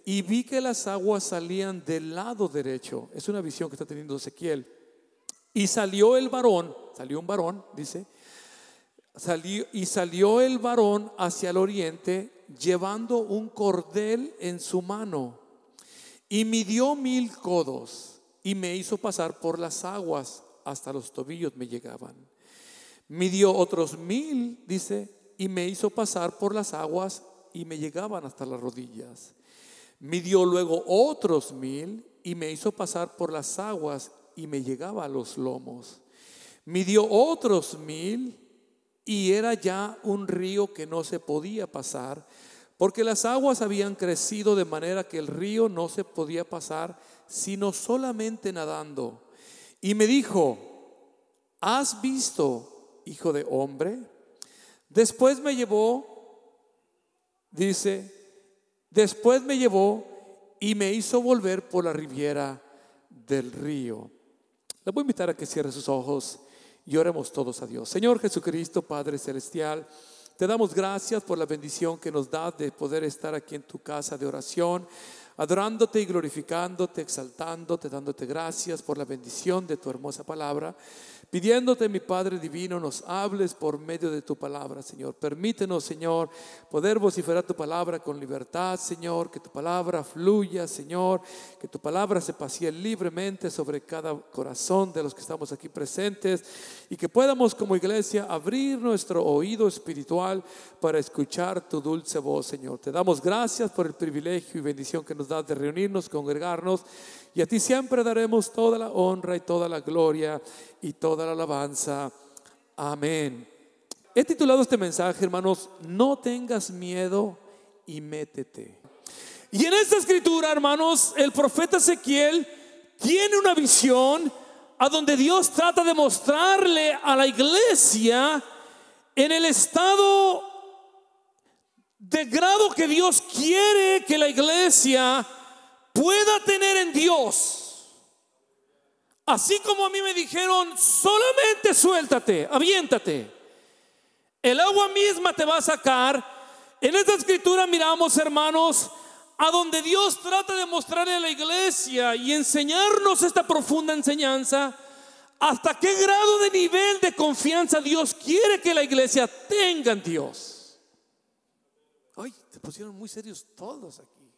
y vi que las aguas salían del lado derecho. Es una visión que está teniendo Ezequiel. Y salió un varón, dice. Salió el varón hacia el oriente, llevando un cordel en su mano, y midió 1000 codos, y me hizo pasar por las aguas, hasta los tobillos me llegaban. Midió otros 1000, dice, y me hizo pasar por las aguas, y me llegaban hasta las rodillas. Midió luego otros 1000, y me hizo pasar por las aguas, y me llegaba a los lomos. Midió otros 1000, y era ya un río que no se podía pasar, porque las aguas habían crecido de manera que el río no se podía pasar, sino solamente nadando. Y me dijo: ¿has visto, hijo de hombre? Después me llevó y me hizo volver por la ribera del río. Le voy a invitar a que cierre sus ojos y oremos todos a Dios. Señor Jesucristo, Padre Celestial, te damos gracias por la bendición que nos das de poder estar aquí en tu casa de oración, adorándote y glorificándote, exaltándote, dándote gracias por la bendición de tu hermosa palabra, pidiéndote, mi Padre divino, nos hables por medio de tu palabra, Señor. Permítenos, Señor, poder vociferar tu palabra con libertad, Señor, que tu palabra fluya, Señor, que tu palabra se pasee libremente sobre cada corazón de los que estamos aquí presentes, y que podamos como iglesia abrir nuestro oído espiritual para escuchar tu dulce voz, Señor. Te damos gracias por el privilegio y bendición que nos das de reunirnos, congregarnos, y a ti siempre daremos toda la honra y toda la gloria y toda la alabanza. Amén. He titulado este mensaje, hermanos: no tengas miedo y métete. Y en esta escritura, hermanos, el profeta Ezequiel tiene una visión a donde Dios trata de mostrarle a la iglesia en el estado de grado que Dios quiere que la iglesia pueda tener en Dios. Así como a mí me dijeron: solamente suéltate, aviéntate, el agua misma te va a sacar. En esta escritura miramos, hermanos, a donde Dios trata de mostrarle a la iglesia y enseñarnos esta profunda enseñanza, hasta qué grado de nivel de confianza Dios quiere que la iglesia tenga en Dios. Ay, se pusieron muy serios todos aquí.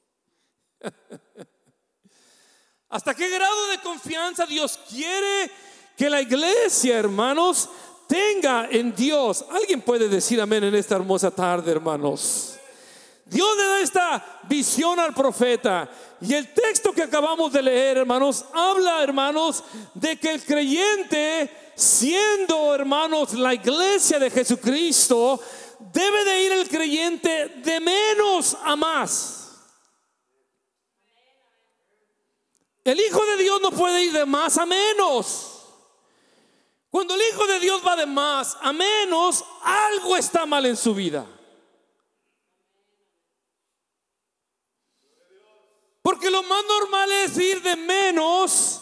¿Hasta qué grado de confianza Dios quiere que la iglesia, hermanos, tenga en Dios? ¿Alguien puede decir amén en esta hermosa tarde, hermanos? Dios le da esta visión al profeta, y el texto que acabamos de leer, hermanos, habla, hermanos, de que el creyente, siendo, hermanos, la iglesia de Jesucristo, debe de ir el creyente de menos a más. El Hijo de Dios no puede ir de más a menos. Cuando el Hijo de Dios va de más a menos, algo está mal en su vida. Porque lo más normal es ir de menos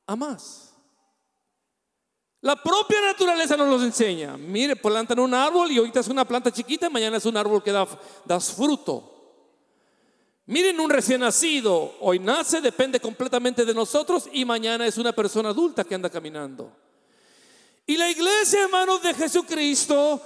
a más. La propia naturaleza nos los enseña. Mire, plantan un árbol y ahorita es una planta chiquita, mañana es un árbol que da fruto. Miren un recién nacido, hoy nace, depende completamente de nosotros, y mañana es una persona adulta que anda caminando. Y la iglesia, hermanos, de Jesucristo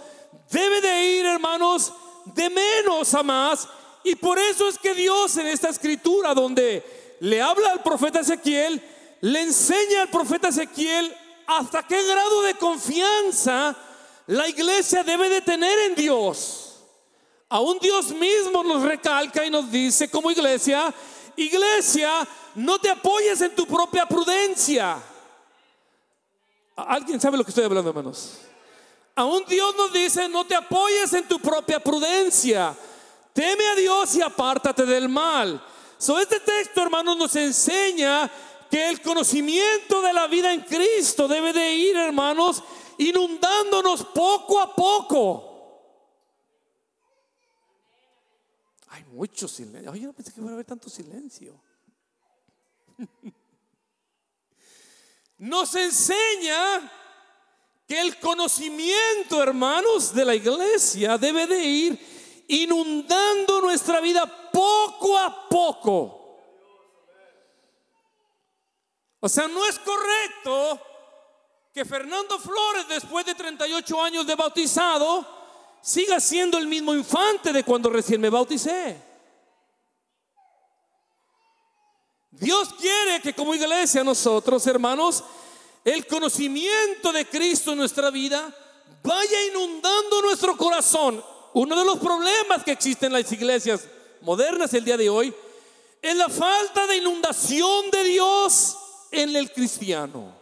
debe de ir, hermanos, de menos a más. Y por eso es que Dios en esta escritura, donde le habla al profeta Ezequiel, le enseña al profeta Ezequiel hasta qué grado de confianza la iglesia debe de tener en Dios. Aún Dios mismo nos recalca y nos dice como iglesia: iglesia, no te apoyes en tu propia prudencia. ¿Alguien sabe lo que estoy hablando, hermanos? Aún Dios nos dice: no te apoyes en tu propia prudencia, teme a Dios y apártate del mal. Este texto, hermanos, nos enseña que el conocimiento de la vida en Cristo debe de ir, hermanos, inundándonos poco a poco. Hay mucho silencio. Ay, yo no pensé que iba a haber tanto silencio. Nos enseña que el conocimiento, hermanos, de la iglesia debe de ir inundando nuestra vida poco a poco. O sea, no es correcto que Fernando Flores, después de 38 años de bautizado, siga siendo el mismo infante de cuando recién me bauticé. Dios quiere que como iglesia nosotros, hermanos, el conocimiento de Cristo en nuestra vida vaya inundando nuestro corazón. Uno de los problemas que existen en las iglesias modernas el día de hoy es la falta de inundación de Dios en el cristiano.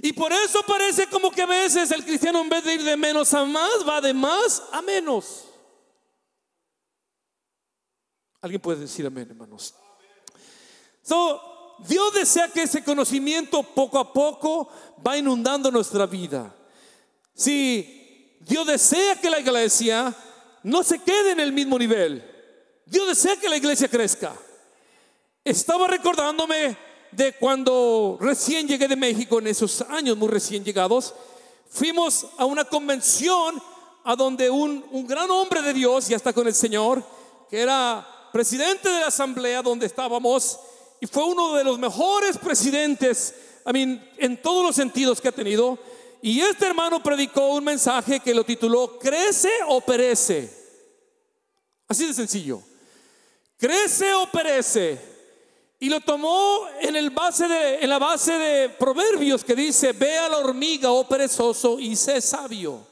Y por eso parece como que a veces el cristiano, en vez de ir de menos a más, va de más a menos. ¿Alguien puede decir amén, hermanos? Dios desea que ese conocimiento poco a poco va inundando nuestra vida. Si Dios desea que la iglesia no se quede en el mismo nivel, Dios desea que la iglesia crezca. Estaba recordándome de cuando recién llegué de México, en esos años muy recién llegados. Fuimos a una convención a donde un gran hombre de Dios, ya está con el Señor, que era presidente de la asamblea donde estábamos, y fue uno de los mejores presidentes, en todos los sentidos que ha tenido. Y este hermano predicó un mensaje que lo tituló "Crece o perece". Así de sencillo: crece o perece. Y lo tomó en la base de Proverbios, que dice: ve a la hormiga, oh perezoso, y sé sabio.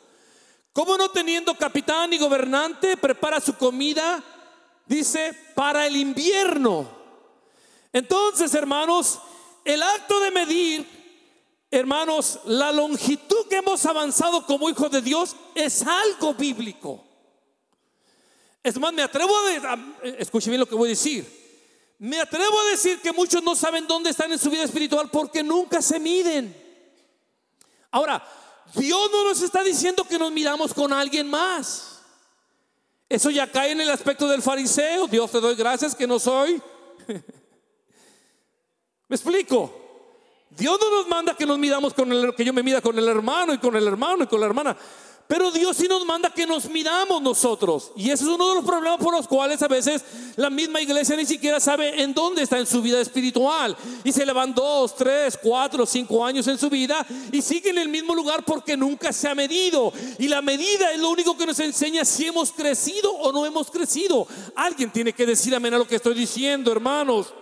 Como no teniendo capitán ni gobernante, prepara su comida, dice, para el invierno. Entonces, hermanos, el acto de medir, hermanos, la longitud que hemos avanzado como hijos de Dios es algo bíblico. Es más, me atrevo escuche bien lo que voy a decir. Me atrevo a decir que muchos no saben dónde están en su vida espiritual porque nunca se miden. Ahora, Dios no nos está diciendo que nos midamos con alguien más. Eso ya cae en el aspecto del fariseo. Dios, te doy gracias que no soy. ¿Me explico? Dios no nos manda que nos midamos que yo me mida con el hermano y con el hermano y con la hermana. Pero Dios sí nos manda que nos midamos nosotros. Y ese es uno de los problemas por los cuales a veces la misma iglesia ni siquiera sabe en dónde está en su vida espiritual. Y se le van 2, 3, 4, 5 años en su vida y sigue en el mismo lugar porque nunca se ha medido. Y la medida es lo único que nos enseña si hemos crecido o no hemos crecido. Alguien tiene que decir amén a lo que estoy diciendo, hermanos.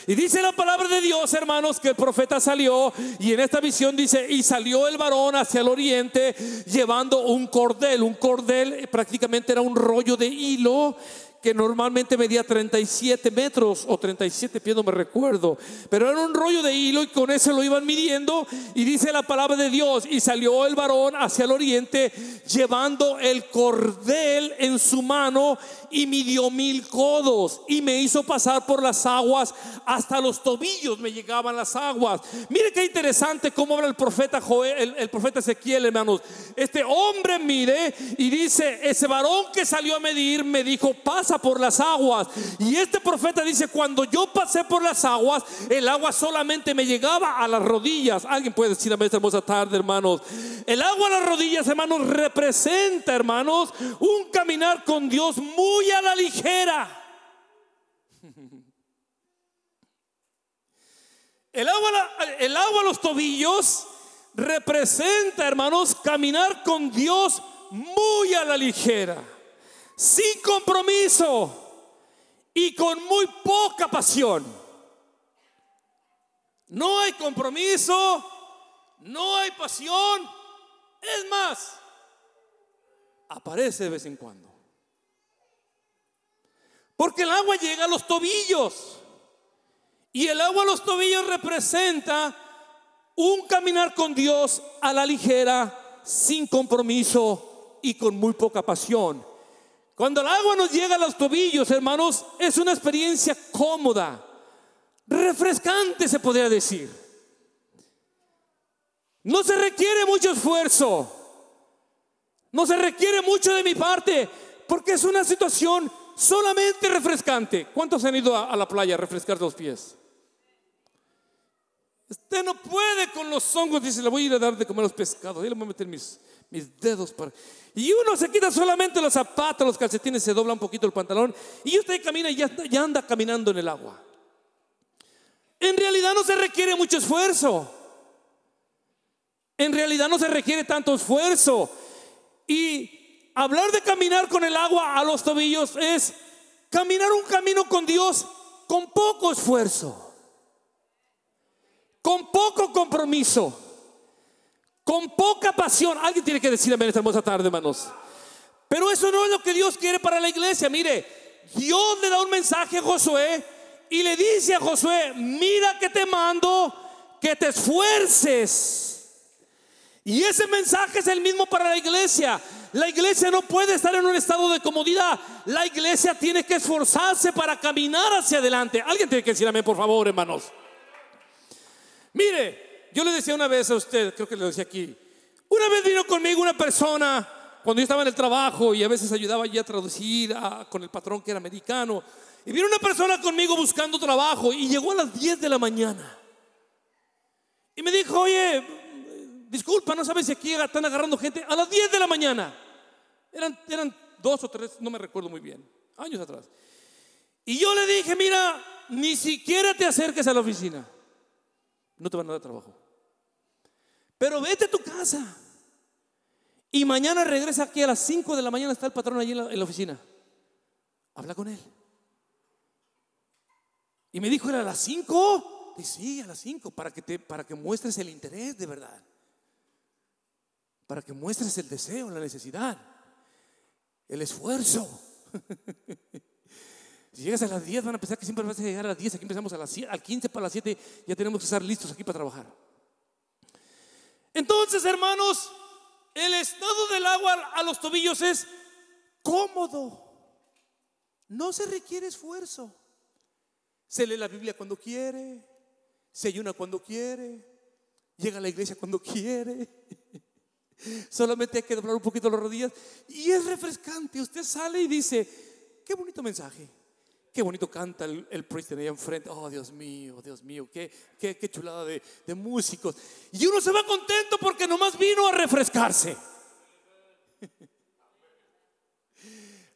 Y dice la palabra de Dios, hermanos, que el profeta salió, y en esta visión dice: y salió el varón hacia el oriente llevando un cordel. Un cordel prácticamente era un rollo de hilo que normalmente medía 37 metros o 37 pies, no me recuerdo, pero era un rollo de hilo y con eso lo iban midiendo. Y dice la palabra de Dios: y salió el varón hacia el oriente llevando el cordel en su mano y midió 1000 codos y me hizo pasar por las aguas, hasta los tobillos me llegaban las aguas. Mire qué interesante cómo habla el profeta Joel, el profeta Ezequiel, hermanos. Este hombre mide y dice: ese varón que salió a medir me dijo: pasa por las aguas. Y este profeta dice: cuando yo pasé por las aguas, el agua solamente me llegaba a las rodillas. Alguien puede decir amén esta hermosa tarde, hermanos. El agua a las rodillas, hermanos, representa, hermanos, un caminar con Dios muy a la ligera. El agua a los tobillos representa, hermanos, caminar con Dios muy a la ligera, sin compromiso y con muy poca pasión. No hay compromiso, no hay pasión. Es más, aparece de vez en cuando, porque el agua llega a los tobillos. Y el agua a los tobillos representa un caminar con Dios a la ligera, sin compromiso y con muy poca pasión. Cuando el agua nos llega a los tobillos, hermanos, es una experiencia cómoda, refrescante, se podría decir. No se requiere mucho esfuerzo, no se requiere mucho de mi parte, porque es una situación solamente refrescante. ¿Cuántos han ido a la playa a refrescar los pies? Usted no puede con los hongos. Dice: le voy a ir a dar de comer a los pescados, ahí le voy a meter mis mis dedos y uno se quita solamente los zapatos, los calcetines, se dobla un poquito el pantalón y usted camina y ya anda caminando en el agua. En realidad no se requiere mucho esfuerzo. En realidad no se requiere tanto esfuerzo. Y hablar de caminar con el agua a los tobillos es caminar un camino con Dios con poco esfuerzo, con poco compromiso, con poca pasión. Alguien tiene que decir amén esta hermosa tarde, hermanos. Pero eso no es lo que Dios quiere para la iglesia. Mire, Dios le da un mensaje a Josué y le dice a Josué: mira que te mando que te esfuerces. Y ese mensaje es el mismo para la iglesia. La iglesia no puede estar en un estado de comodidad. La iglesia tiene que esforzarse para caminar hacia adelante. Alguien tiene que decir amén, por favor, hermanos. Mire, yo le decía una vez a usted, creo que le decía aquí, una vez vino conmigo una persona cuando yo estaba en el trabajo y a veces ayudaba allí a traducir con el patrón que era americano. Y vino una persona conmigo buscando trabajo y llegó a las 10 de la mañana. Y me dijo: oye, disculpa, no sabes si aquí están agarrando gente a las 10 de la mañana. Eran 2 o 3, no me recuerdo muy bien, años atrás. Y yo le dije: mira, ni siquiera te acerques a la oficina, no te van a dar trabajo. Pero vete a tu casa y mañana regresa aquí a las 5 de la mañana. Está el patrón allí en la oficina. Habla con él. Y me dijo: ¿era a las 5? Y sí, a las 5, para que muestres el interés de verdad, para que muestres el deseo, la necesidad, el esfuerzo. Si llegas a las 10, van a pensar que siempre vas a llegar a las 10. Aquí empezamos al 15 para las 7. Ya tenemos que estar listos aquí para trabajar. Entonces, hermanos, el estado del agua a los tobillos es cómodo. No se requiere esfuerzo. Se lee la Biblia cuando quiere, se ayuna cuando quiere, llega a la iglesia cuando quiere. Solamente hay que doblar un poquito las rodillas y es refrescante. Usted sale y dice: qué bonito mensaje, qué bonito canta el priest ahí enfrente. Oh, Dios mío, qué chulada de músicos. Y uno se va contento porque nomás vino a refrescarse.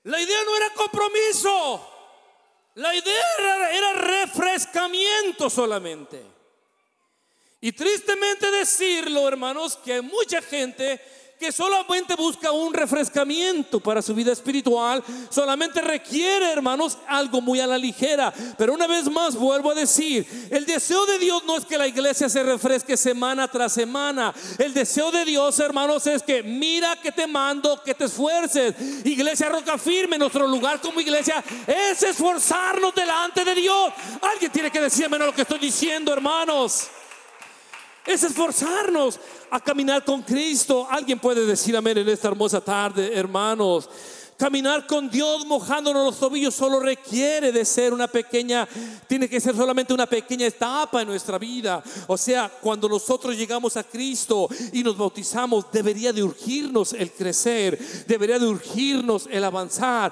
La idea no era compromiso, la idea era refrescamiento solamente. Y tristemente decirlo, hermanos, que hay mucha gente que solamente busca un refrescamiento para su vida espiritual. Solamente requiere, hermanos, algo muy a la ligera. Pero una vez más vuelvo a decir, el deseo de Dios no es que la iglesia se refresque semana tras semana. El deseo de Dios, hermanos, es que mira que te mando que te esfuerces. Iglesia Roca Firme, nuestro lugar como iglesia es esforzarnos delante de Dios. Alguien tiene que decirme lo que estoy diciendo, hermanos. Es esforzarnos a caminar con Cristo. Alguien puede decir amén en esta hermosa tarde, hermanos. Caminar con Dios mojándonos los tobillos solo requiere de ser tiene que ser solamente una pequeña etapa en nuestra vida. O sea, cuando nosotros llegamos a Cristo y nos bautizamos, debería de urgirnos el crecer, debería de urgirnos el avanzar.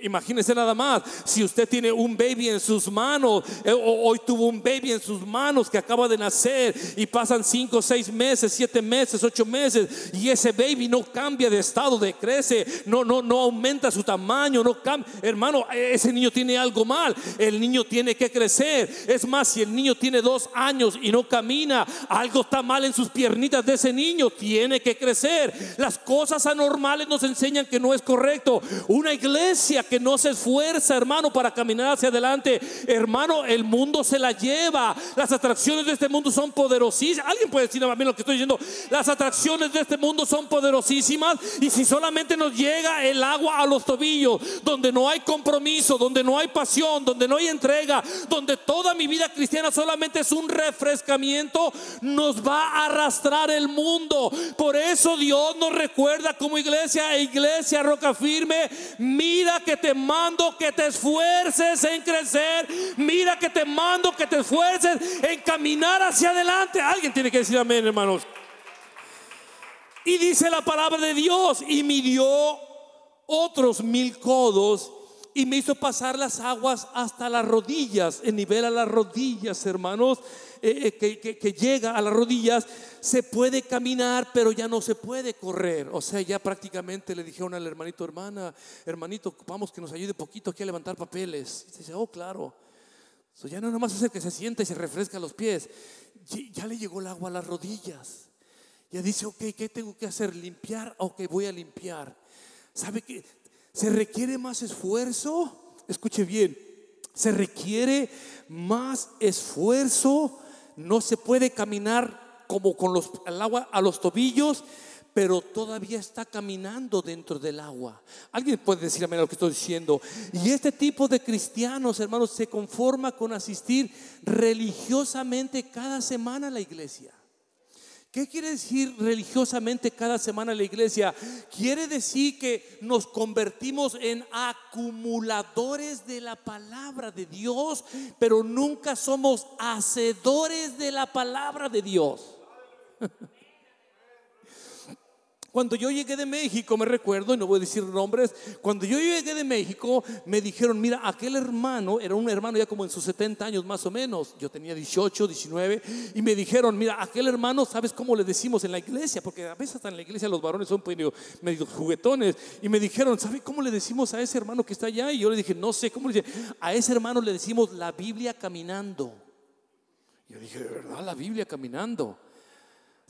Imagínense nada más, si usted tiene un baby en sus manos, hoy tuvo un baby en sus manos que acaba de nacer y pasan 5, 6 meses, 7 meses, 8 meses y ese baby no cambia de estado, crece, no aumenta su tamaño, no cambia. Hermano, ese niño tiene algo mal. El niño tiene que crecer. Es más, si el niño tiene 2 años y no camina, algo está mal en sus piernitas de ese niño. Tiene que crecer. Las cosas anormales nos enseñan que no es correcto. Una iglesia que no se esfuerza, hermano, para caminar hacia adelante, hermano, el mundo se la lleva. Las atracciones de este mundo son poderosísimas. Alguien puede decir a mí lo que estoy diciendo. Las atracciones de este mundo son poderosísimas, y si solamente nos llega el agua a los tobillos, donde no hay compromiso, donde no hay pasión, donde no hay entrega, donde toda mi vida cristiana solamente es un refrescamiento, nos va a arrastrar el mundo. Por eso Dios nos recuerda como iglesia Roca Firme: mira que te mando que te esfuerces en crecer, mira que te mando que te esfuerces en caminar hacia adelante. Alguien tiene que decir amén, hermanos. Y dice la palabra de Dios: y midió otros 1000 codos y me hizo pasar las aguas hasta las rodillas, en nivel a las rodillas, hermanos, que llega a las rodillas. Se puede caminar, pero ya no se puede correr. O sea, ya prácticamente le dijeron al hermanito: hermanito, vamos que nos ayude poquito aquí a levantar papeles. Y dice: oh, claro. Ya no nada más hacer que se sienta y se refresca los pies. Ya le llegó el agua a las rodillas. Ya dice: ok, ¿qué tengo que hacer? ¿Limpiar? Ok, voy a limpiar. ¿Sabe qué? Se requiere más esfuerzo. Escuche bien, se requiere más esfuerzo. No se puede caminar como con el agua a los tobillos, pero todavía está caminando dentro del agua. Alguien puede decir amén a lo que estoy diciendo. Y este tipo de cristianos, hermanos, se conforma con asistir religiosamente cada semana a la iglesia. ¿Qué quiere decir religiosamente cada semana a la iglesia? Quiere decir que nos convertimos en acumuladores de la palabra de Dios, pero nunca somos hacedores de la palabra de Dios. Cuando yo llegué de México, me recuerdo, y no voy a decir nombres, cuando yo llegué de México me dijeron: mira, aquel hermano, era un hermano ya como en sus 70 años más o menos, yo tenía 18, 19, y me dijeron: mira, aquel hermano, ¿sabes cómo le decimos en la iglesia? Porque a veces hasta en la iglesia los varones son medio juguetones. Y me dijeron: ¿sabe cómo le decimos a ese hermano que está allá? Y yo le dije: no sé, ¿cómo le dicen? A ese hermano le decimos la Biblia caminando. Yo dije: ¿de verdad la Biblia caminando?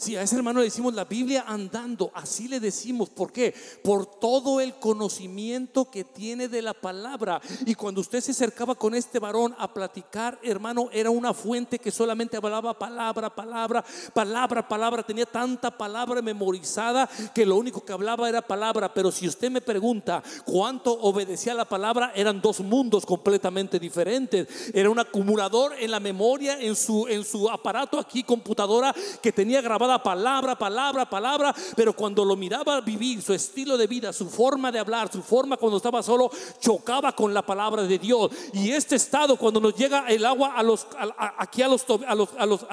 Sí, a ese hermano le decimos la Biblia andando. Así le decimos. ¿Por qué? Por todo el conocimiento que tiene de la palabra. Y cuando usted se acercaba con este varón a platicar, hermano, era una fuente que solamente hablaba palabra, palabra, palabra, palabra. Tenía tanta palabra memorizada que lo único que hablaba era palabra. Pero si usted me pregunta cuánto obedecía a la palabra, eran dos mundos completamente diferentes. Era un acumulador en la memoria, en su aparato aquí, computadora, que tenía grabada palabra, palabra, palabra. Pero cuando lo miraba vivir, su estilo de vida, su forma de hablar, su forma cuando estaba solo, chocaba con la palabra de Dios. Y este estado, cuando nos llega el agua aquí a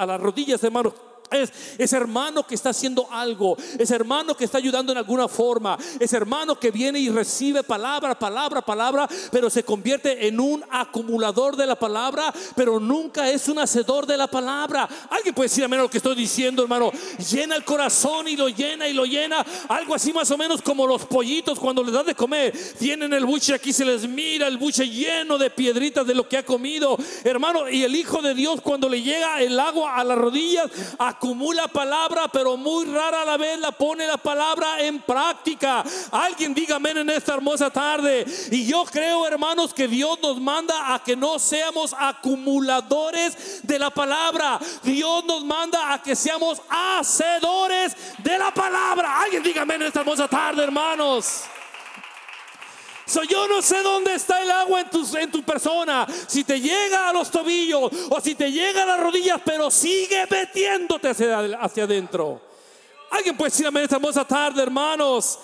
las rodillas, hermanos, es ese hermano que está haciendo algo, ese hermano que está ayudando en alguna forma, ese hermano que viene y recibe palabra, palabra, palabra, pero se convierte en un acumulador de la palabra, pero nunca es un hacedor de la palabra. Alguien puede decir amén a lo que estoy diciendo, hermano. Llena el corazón y lo llena y lo llena. Algo así más o menos como los pollitos cuando les dan de comer. Tienen el buche aquí, se les mira el buche lleno de piedritas de lo que ha comido, hermano. Y el Hijo de Dios, cuando le llega el agua a las rodillas, acumula palabra, pero muy rara a la vez la pone la palabra en práctica. Alguien diga amén en esta hermosa tarde. Y yo creo, hermanos, que Dios nos manda a que no seamos acumuladores de la palabra. Dios nos manda a que seamos hacedores de la palabra. Alguien diga amén en esta hermosa tarde, hermanos. Yo no sé dónde está el agua en tu persona, si te llega a los tobillos o si te llega a las rodillas, pero sigue metiéndote hacia adentro. Alguien puede decir amén esta hermosa tarde, hermanos.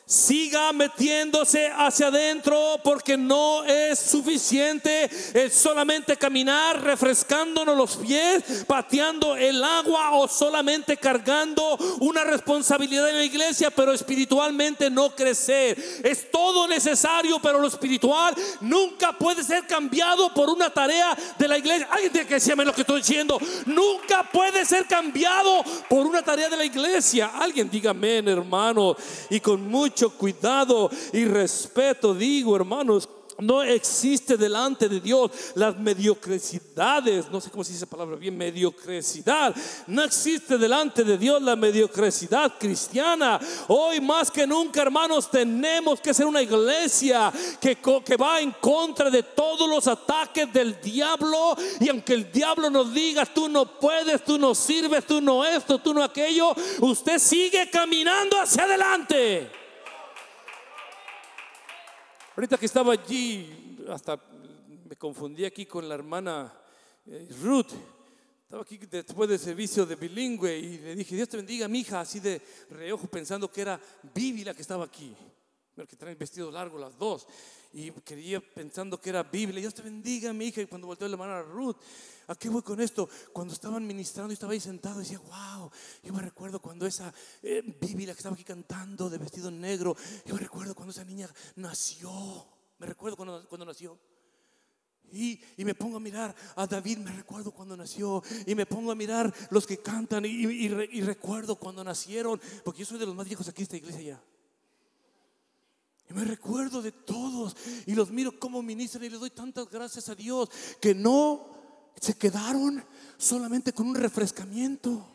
Siga metiéndose hacia adentro, porque no es suficiente el solamente caminar refrescándonos los pies, pateando el agua o solamente cargando una responsabilidad en la iglesia, pero espiritualmente no crecer. Es todo necesario, pero lo espiritual nunca puede ser cambiado por una tarea de la iglesia. Alguien tiene que decirme lo que estoy diciendo. Nunca puede ser cambiado por una tarea de la iglesia. Alguien diga amén, hermano. Y con mucho cuidado y respeto digo, hermanos, no existe delante de Dios las mediocridades. No sé cómo se dice esa palabra bien, mediocridad. No existe delante de Dios la mediocridad cristiana. Hoy más que nunca, hermanos, tenemos que ser una iglesia que va en contra de todos los ataques del diablo. Y aunque el diablo nos diga: tú no puedes, tú no sirves, tú no esto, tú no aquello, usted sigue caminando hacia adelante. Ahorita que estaba allí, hasta me confundí aquí con la hermana Ruth. Estaba aquí después del servicio de bilingüe y le dije: Dios te bendiga, mi hija, así de reojo, pensando que era Bibi la que estaba aquí, porque traen vestido largo las dos. Y quería pensando que era Biblia. Dios te bendiga, mi hija. Y cuando volteó la hermana Ruth, ¿a qué voy con esto? Cuando estaban ministrando y estaba ahí sentado, decía: wow, yo me recuerdo cuando esa Biblia que estaba aquí cantando de vestido negro, yo me recuerdo cuando esa niña nació. me recuerdo cuando nació. Y me pongo a mirar a David, me recuerdo cuando nació. Y me pongo a mirar los que cantan y recuerdo cuando nacieron, porque yo soy de los más viejos aquí de esta iglesia ya. Y me recuerdo de todos y los miro como ministran y les doy tantas gracias a Dios que no se quedaron solamente con un refrescamiento,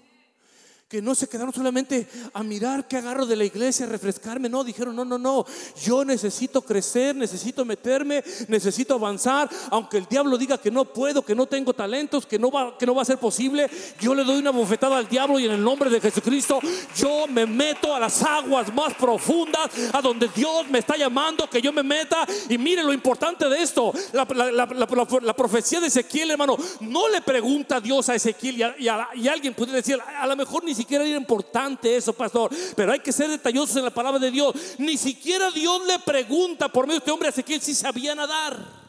que no se quedaron solamente a mirar qué agarro de la iglesia, a refrescarme. No, dijeron no, yo necesito crecer, necesito meterme, necesito avanzar. Aunque el diablo diga que no puedo, que no tengo talentos, que no va a ser posible, yo le doy una bofetada al diablo y en el nombre de Jesucristo yo me meto a las aguas más profundas, a donde Dios me está llamando que yo me meta. Y mire lo importante de esto, la profecía de Ezequiel, hermano, no le pregunta a Dios a Ezequiel y alguien puede decir, a lo mejor ni siquiera era importante eso, pastor, pero hay que ser detallosos en la palabra de Dios. Ni siquiera Dios le pregunta por medio de este hombre a Ezequiel si sabía nadar.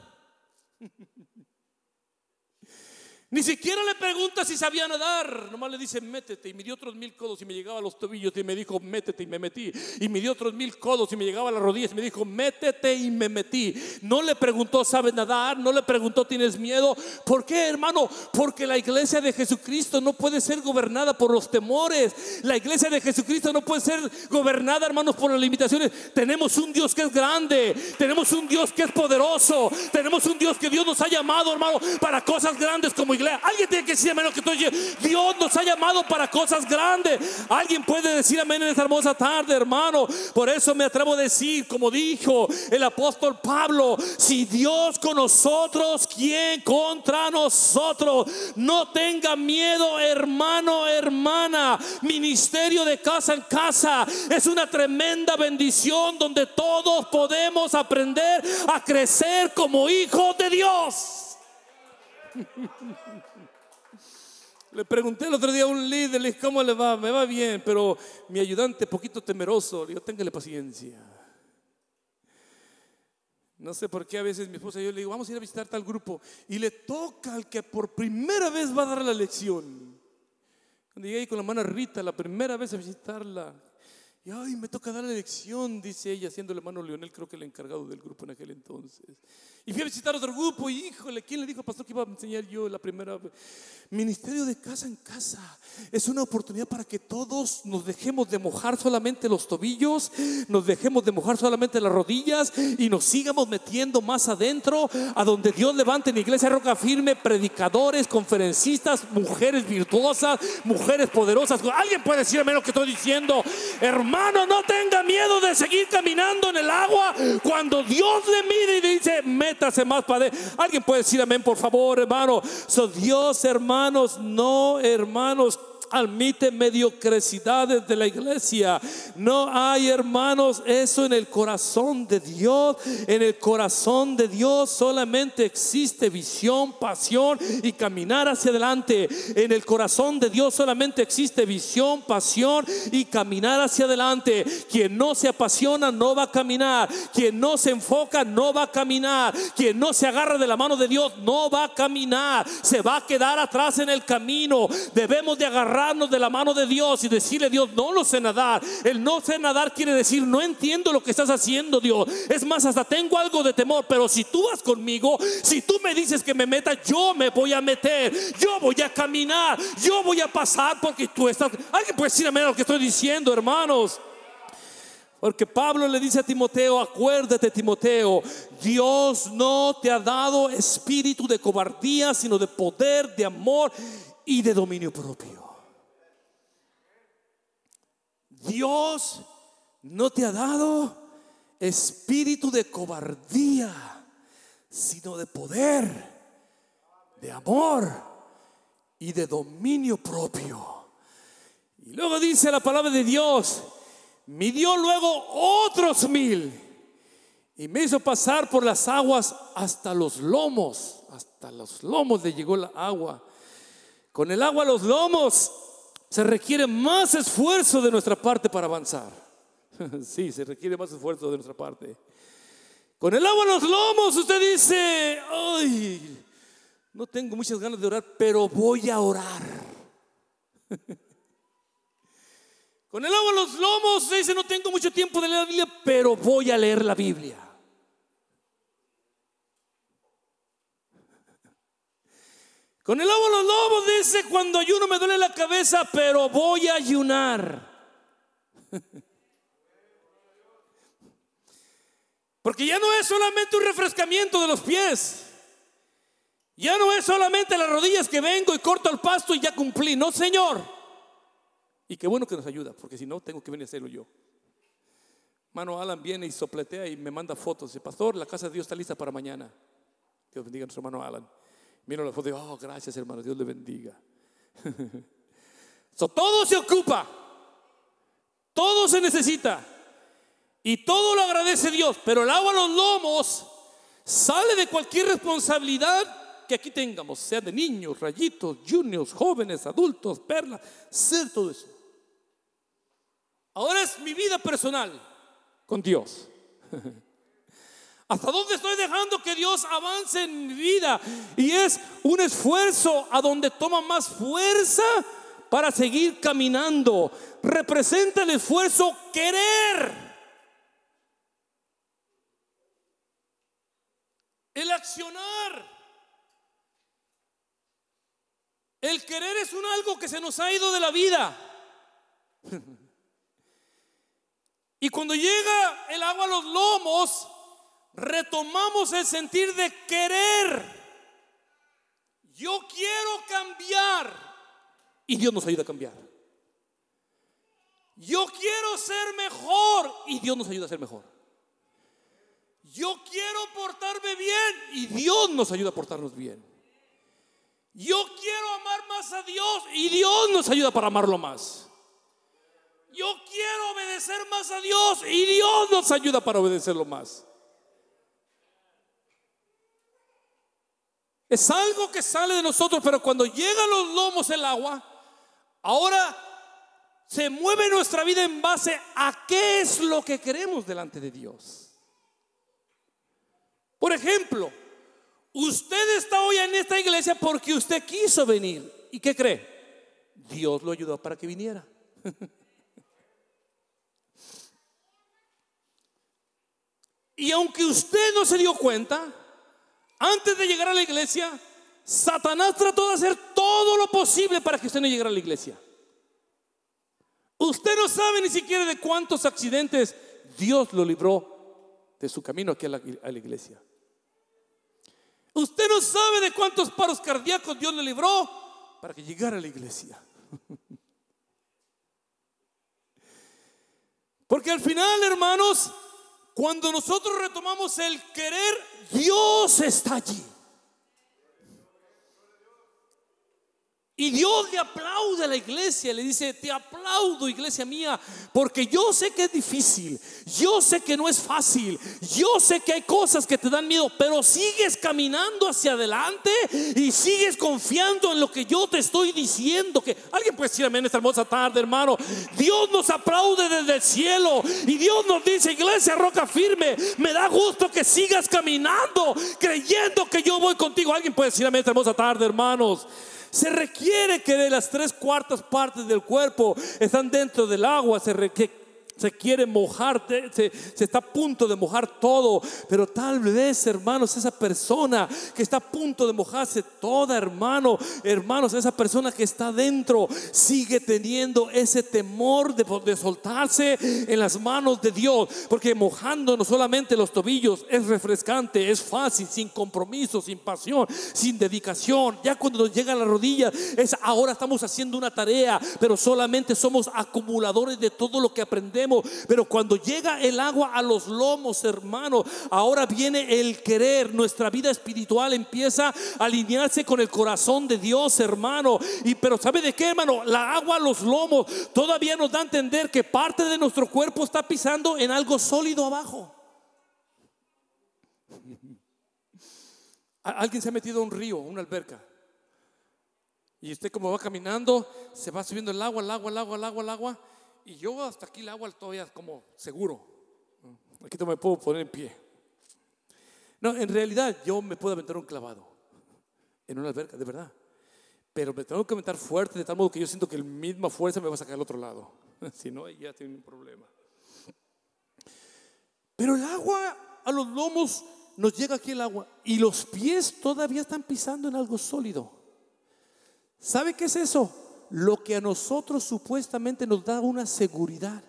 Ni siquiera le pregunta si sabía nadar. Nomás le dice métete. Y me dio otros 1000 codos y me llegaba a los tobillos. Y me dijo métete y me metí. Y me dio otros 1000 codos y me llegaba a las rodillas y me dijo métete y me metí. No le preguntó ¿sabes nadar? No le preguntó ¿tienes miedo? ¿Por qué, hermano? Porque la iglesia de Jesucristo no puede ser gobernada por los temores. La iglesia de Jesucristo no puede ser gobernada, hermanos, por las limitaciones. Tenemos un Dios que es grande. Tenemos un Dios que es poderoso. Tenemos un Dios que Dios nos ha llamado, hermano, para cosas grandes como iglesia. Alguien tiene que decir amén lo que estoy diciendo. Dios nos ha llamado para cosas grandes. Alguien puede decir amén en esta hermosa tarde, hermano. Por eso me atrevo a decir, como dijo el apóstol Pablo, si Dios con nosotros, ¿quién contra nosotros? No tenga miedo, hermano, hermana. Ministerio de casa en casa es una tremenda bendición donde todos podemos aprender a crecer como hijos de Dios. Le pregunté el otro día a un líder, le dije, ¿cómo le va? Me va bien, pero mi ayudante poquito temeroso. Le digo, téngale paciencia. No sé por qué a veces mi esposa y yo le digo, vamos a ir a visitar tal grupo, y le toca al que por primera vez va a dar la lección. Cuando llegué ahí con la hermana Rita la primera vez a visitarla, y ay, me toca dar la lección, dice ella, siendo el hermano Leonel, creo que el encargado del grupo en aquel entonces. Y fui a visitar otro grupo y híjole, ¿quién le dijo al pastor que iba a enseñar yo la primera vez? Ministerio de casa en casa es una oportunidad para que todos nos dejemos de mojar solamente los tobillos, nos dejemos de mojar solamente las rodillas y nos sigamos metiendo más adentro, a donde Dios levante en Iglesia Roca Firme predicadores, conferencistas, mujeres virtuosas, mujeres poderosas. Alguien puede decirme lo que estoy diciendo. Hermano, no tenga miedo de seguir caminando en el agua cuando Dios le mire y le dice métase más para adentro. Alguien puede decir amén, por favor, hermano. Dios, hermanos, no, hermanos, admite mediocridades de la iglesia. No hay, hermanos, eso en el corazón de Dios. En el corazón de Dios solamente existe visión, pasión y caminar hacia adelante. En el corazón de Dios solamente existe visión, pasión y caminar hacia adelante. Quien no se apasiona no va a caminar. Quien no se enfoca no va a caminar. Quien no se agarra de la mano de Dios no va a caminar. Se va a quedar atrás en el camino. Debemos de agarrar de la mano de Dios y decirle: Dios, no lo sé nadar. El no sé nadar quiere decir no entiendo lo que estás haciendo, Dios. Es más, hasta tengo algo de temor, pero si tú vas conmigo, si tú me dices que me meta, yo me voy a meter, yo voy a caminar, yo voy a pasar porque tú estás. Alguien puede decir amén a lo que estoy diciendo, hermanos. Porque Pablo le dice a Timoteo: acuérdate, Timoteo, Dios no te ha dado espíritu de cobardía, sino de poder, de amor y de dominio propio. Dios no te ha dado espíritu de cobardía, sino de poder, de amor y de dominio propio. Y luego dice la palabra de Dios: midió luego otros 1000 y me hizo pasar por las aguas hasta los lomos. Hasta los lomos le llegó la agua. Con el agua a los lomos se requiere más esfuerzo de nuestra parte para avanzar. Sí, se requiere más esfuerzo de nuestra parte. Con el agua en los lomos usted dice: ay, no tengo muchas ganas de orar, pero voy a orar. Con el agua en los lomos usted dice: no tengo mucho tiempo de leer la Biblia, pero voy a leer la Biblia. Con el agua a los lomos dice: cuando ayuno me duele la cabeza, pero voy a ayunar. Porque ya no es solamente un refrescamiento de los pies. Ya no es solamente las rodillas que vengo y corto el pasto y ya cumplí. No, Señor. Y qué bueno que nos ayuda, porque si no, tengo que venir a hacerlo yo. Hermano Alan viene y sopletea y me manda fotos. Dice: pastor, la casa de Dios está lista para mañana. Dios bendiga a nuestro hermano Alan. Miro la foto y digo: oh, gracias, hermano, Dios le bendiga. Todo se ocupa, todo se necesita y todo lo agradece Dios. Pero el agua a los lomos sale de cualquier responsabilidad que aquí tengamos, sea de niños, rayitos, juniors, jóvenes, adultos, perlas, ser todo eso. Ahora es mi vida personal con Dios. ¿Hasta dónde estoy dejando que Dios avance en mi vida? Y es un esfuerzo a donde toma más fuerza para seguir caminando. Representa el esfuerzo querer. El accionar. El querer es algo que se nos ha ido de la vida. Y cuando llega el agua a los lomos, retomamos el sentir de querer. Yo quiero cambiar y Dios nos ayuda a cambiar. Yo quiero ser mejor y Dios nos ayuda a ser mejor. Yo quiero portarme bien y Dios nos ayuda a portarnos bien. Yo quiero amar más a Dios y Dios nos ayuda para amarlo más. Yo quiero obedecer más a Dios y Dios nos ayuda para obedecerlo más. Es algo que sale de nosotros, pero cuando llega a los lomos el agua, ahora se mueve nuestra vida en base a qué es lo que queremos delante de Dios. Por ejemplo, usted está hoy en esta iglesia porque usted quiso venir. ¿Y qué cree? Dios lo ayudó para que viniera. Y aunque usted no se dio cuenta, antes de llegar a la iglesia, Satanás trató de hacer todo lo posible para que usted no llegara a la iglesia. Usted no sabe ni siquiera de cuántos accidentes Dios lo libró de su camino aquí a la iglesia. Usted no sabe de cuántos paros cardíacos Dios le libró para que llegara a la iglesia. Porque al final, hermanos, cuando nosotros retomamos el querer, Dios está allí. Y Dios le aplaude a la iglesia, le dice: te aplaudo, iglesia mía, porque yo sé que es difícil, yo sé que no es fácil, yo sé que hay cosas que te dan miedo, pero sigues caminando hacia adelante y sigues confiando en lo que yo te estoy diciendo. Que alguien puede decir amén esta hermosa tarde, hermano. Dios nos aplaude desde el cielo y Dios nos dice: iglesia Roca Firme, me da gusto que sigas caminando creyendo que yo voy contigo. Alguien puede decir amén esta hermosa tarde, hermanos. Se requiere que de las 3/4 partes del cuerpo están dentro del agua. Se quiere mojar, se está a punto de mojar todo. Pero tal vez, hermanos, esa persona que está a punto de mojarse toda, hermanos, esa persona que está dentro sigue teniendo ese temor de soltarse en las manos de Dios. Porque mojándonos solamente los tobillos es refrescante, es fácil, sin compromiso, sin pasión, sin dedicación. Ya cuando nos llega a la rodilla, ahora estamos haciendo una tarea, pero solamente somos acumuladores de todo lo que aprendemos. Pero cuando llega el agua a los lomos, hermano, ahora viene el querer. Nuestra vida espiritual empieza a alinearse con el corazón de Dios, hermano. Pero ¿sabe de qué, hermano? La agua a los lomos todavía nos da a entender que parte de nuestro cuerpo está pisando en algo sólido abajo. Alguien se ha metido a un río, una alberca, y usted, como va caminando, se va subiendo el agua. Y yo hasta aquí el agua todavía como seguro. Aquí no me puedo poner en pie. No, en realidad yo me puedo aventar un clavado en una alberca, de verdad. Pero me tengo que aventar fuerte, de tal modo que yo siento que la misma fuerza me va a sacar al otro lado. Si no, ya tiene un problema. Pero el agua a los lomos, nos llega aquí el agua y los pies todavía están pisando en algo sólido. ¿Sabe qué es eso? Lo que a nosotros supuestamente nos da una seguridad.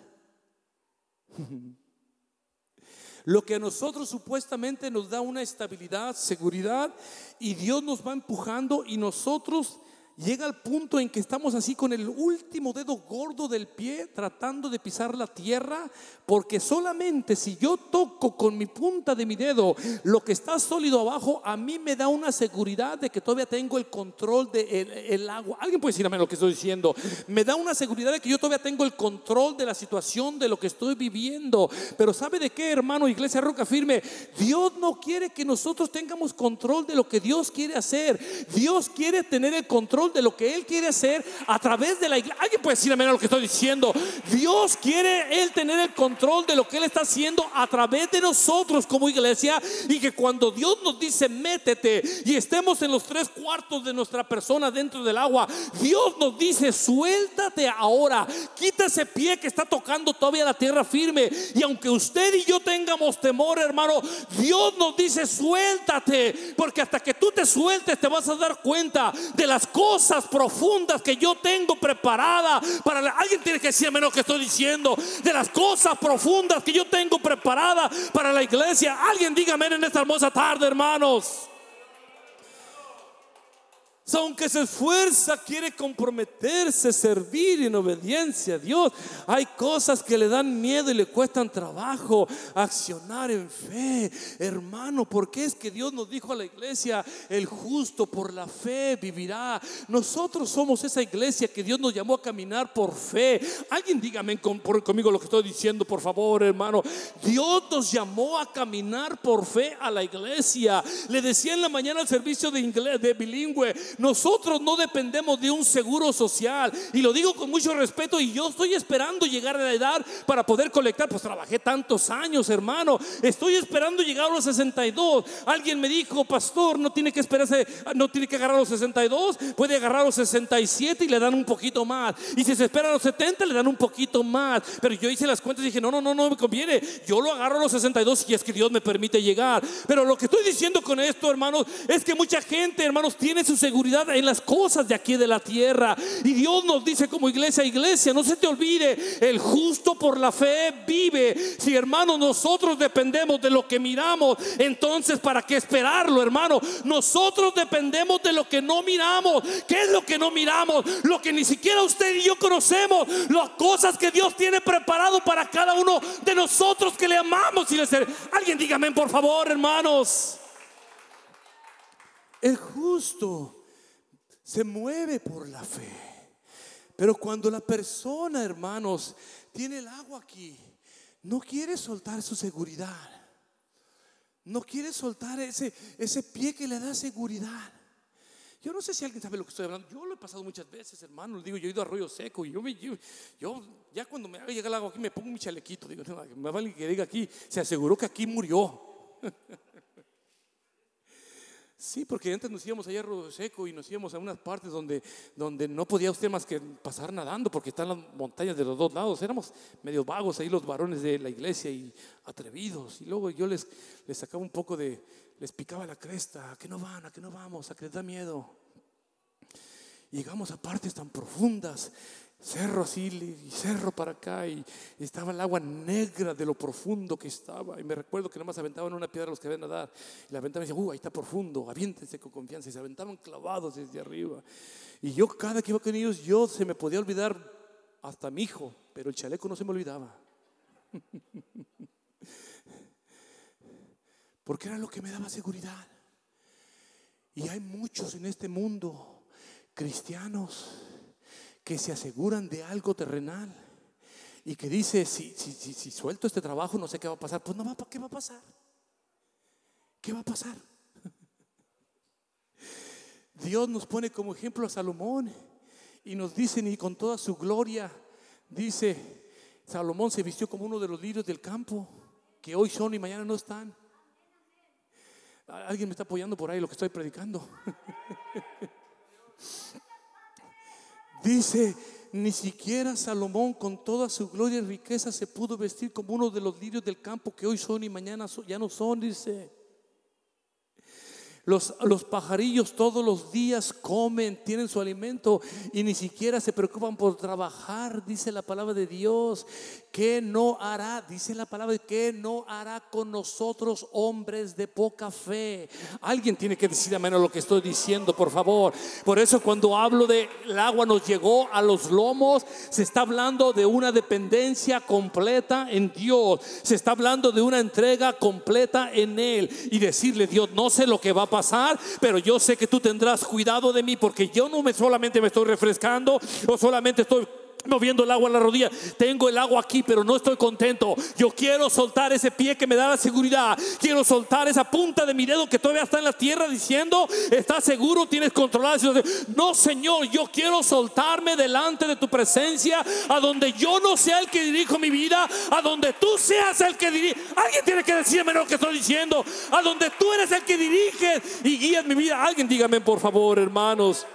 Lo que a nosotros supuestamente nos da una estabilidad, seguridad, y Dios nos va empujando y nosotros llega al punto en que estamos así con el último dedo gordo del pie tratando de pisar la tierra, porque solamente si yo toco con mi punta de mi dedo lo que está sólido abajo, a mí me da una seguridad de que todavía tengo el control del agua. ¿Alguien puede decir amén lo que estoy diciendo? Me da una seguridad de que yo todavía tengo el control de la situación, de lo que estoy viviendo. Pero ¿sabe de qué, hermano? Iglesia Roca Firme, Dios no quiere que nosotros tengamos control de lo que Dios quiere hacer. Dios quiere tener el control de lo que Él quiere hacer a través de la iglesia. ¿Alguien puede decir amén a lo que estoy diciendo? Dios quiere Él tener el control de lo que Él está haciendo a través de nosotros como iglesia, y que cuando Dios nos dice métete y estemos en los 3/4 de nuestra persona dentro del agua, Dios nos dice suéltate ahora, quita ese pie que está tocando todavía la tierra firme. Y aunque usted y yo tengamos temor, hermano, Dios nos dice suéltate, porque hasta que tú te sueltes te vas a dar cuenta de las cosas profundas que yo tengo preparada para alguien tiene que decirme lo que estoy diciendo, de las cosas profundas que yo tengo preparada para la iglesia. Alguien dígame en esta hermosa tarde, hermanos. Aunque se esfuerza, quiere comprometerse, servir en obediencia a Dios, hay cosas que le dan miedo y le cuestan trabajo accionar en fe, hermano. Porque es que Dios nos dijo a la iglesia: el justo por la fe vivirá. Nosotros somos esa iglesia que Dios nos llamó a caminar por fe. Alguien dígame conmigo lo que estoy diciendo, por favor, hermano. Dios nos llamó a caminar por fe a la iglesia. Le decía en la mañana al servicio de inglés, de bilingüe, nosotros no dependemos de un seguro social, y lo digo con mucho respeto. Y yo estoy esperando llegar a la edad para poder colectar. Pues trabajé tantos años, hermano. Estoy esperando llegar a los 62. Alguien me dijo: pastor, no tiene que esperarse, no tiene que agarrar los 62, puede agarrar los 67 y le dan un poquito más. Y si se espera a los 70 le dan un poquito más. Pero yo hice las cuentas y dije: no me conviene. Yo lo agarro a los 62 y es que Dios me permite llegar. Pero lo que estoy diciendo con esto, hermanos, es que mucha gente, hermanos, tiene su seguridad en las cosas de aquí de la tierra. Y Dios nos dice como iglesia, no se te olvide, el justo por la fe vive. Si, hermanos, nosotros dependemos de lo que miramos, entonces ¿para qué esperarlo, hermano? Nosotros dependemos de lo que no miramos. ¿Qué es lo que no miramos? Lo que ni siquiera usted y yo conocemos. Las cosas que Dios tiene preparado para cada uno de nosotros que le amamos y le servimos. Alguien dígame, por favor, hermanos. El justo se mueve por la fe. Pero cuando la persona, hermanos, tiene el agua aquí, no quiere soltar su seguridad, no quiere soltar ese pie que le da seguridad. Yo no sé si alguien sabe lo que estoy hablando. Yo lo he pasado muchas veces, hermano. Digo, yo he ido a Arroyo Seco y yo ya cuando me haga llegar el agua aquí me pongo mi chalequito. Digo, no, me vale que diga aquí, se aseguró que aquí murió. Sí, porque antes nos íbamos allá a Arroyo Seco y nos íbamos a unas partes donde no podía usted más que pasar nadando, porque están las montañas de los dos lados. Éramos medio vagos ahí los varones de la iglesia y atrevidos. Y luego yo les sacaba un poco les picaba la cresta. ¿A qué no van? ¿A qué no vamos? ¿A qué les da miedo? Y llegamos a partes tan profundas, cerro así y cerro para acá, y estaba el agua negra de lo profundo que estaba. Y me recuerdo que nada más aventaban una piedra los que ven nadar, y la aventaban y decían: ahí está profundo, aviéntense con confianza. Y se aventaban clavados desde arriba. Y yo cada que iba con ellos, se me podía olvidar hasta mi hijo, pero el chaleco no se me olvidaba. Porque era lo que me daba seguridad. Y hay muchos en este mundo, cristianos, que se aseguran de algo terrenal y que dice: si suelto este trabajo no sé qué va a pasar. Pues no, ¿qué va a pasar? ¿Qué va a pasar? Dios nos pone como ejemplo a Salomón y nos dice, y con toda su gloria, dice: Salomón se vistió como uno de los lirios del campo, que hoy son y mañana no están. ¿Alguien me está apoyando por ahí lo que estoy predicando? Dice: ni siquiera Salomón con toda su gloria y riqueza se pudo vestir como uno de los lirios del campo, que hoy son y mañana ya no son. Dice: Los pajarillos todos los días comen, tienen su alimento y ni siquiera se preocupan por trabajar. Dice la palabra de Dios, ¿qué no hará? Dice la palabra, ¿qué no hará con nosotros, hombres de poca fe? Alguien tiene que decir amén a lo que estoy diciendo, por favor. Por eso cuando hablo de el agua nos llegó a los lomos, se está hablando de una dependencia completa en Dios. Se está hablando de una entrega completa en Él. Y decirle, Dios, no sé lo que va a pasar, pero yo sé que tú tendrás cuidado de mí, porque yo no solamente me estoy refrescando o solamente estoy moviendo el agua en la rodilla. Tengo el agua aquí, pero no estoy contento. Yo quiero soltar ese pie que me da la seguridad. Quiero soltar esa punta de mi dedo que todavía está en la tierra diciendo, ¿estás seguro? ¿Tienes controlada? No, Señor, yo quiero soltarme delante de tu presencia, a donde yo no sea el que dirijo mi vida, a donde tú seas el que dirige. Alguien tiene que decirme lo que estoy diciendo. A donde tú eres el que diriges y guías mi vida. Alguien dígame, por favor, hermanos.